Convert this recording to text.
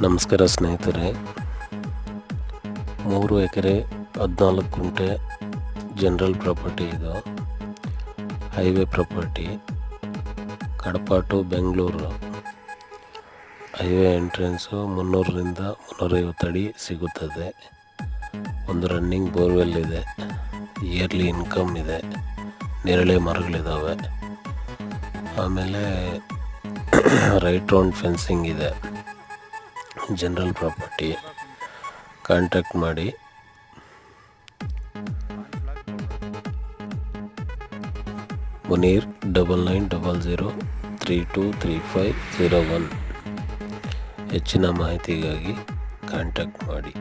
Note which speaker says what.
Speaker 1: ನಮಸ್ಕಾರ ಸ್ನೇಹಿತರೆ, 3 ಎಕರೆ 14 ಗುಂಟೆ ಜನರಲ್ ಪ್ರಾಪರ್ಟಿ ಇದು. Highway property, Kadapa to Bengaluru. Highway entrance 300ರಿಂದ 350 ಅಡಿ ಸಿಗುತ್ತದೆ. ಒಂದು ರನ್ನಿಂಗ್ ಬೋರ್ವೆಲ್ ಇದೆ, ಇಯರ್ಲಿ ಇನ್ಕಮ್ ಇದೆ, ನೇರಳೆ ಮರಗಳಿದ್ದಾವೆ. ಆಮೇಲೆ ರೈಟ್ ರೌಂಡ್ ಫೆನ್ಸಿಂಗ್ ಇದೆ. General property. ಕಾಂಟ್ಯಾಕ್ಟ್ ಮಾಡಿ. ಮುನೀರ್ 9900323501. ಹೆಚ್ಚಿನ ಮಾಹಿತಿಗಾಗಿ ಕಾಂಟ್ಯಾಕ್ಟ್ ಮಾಡಿ.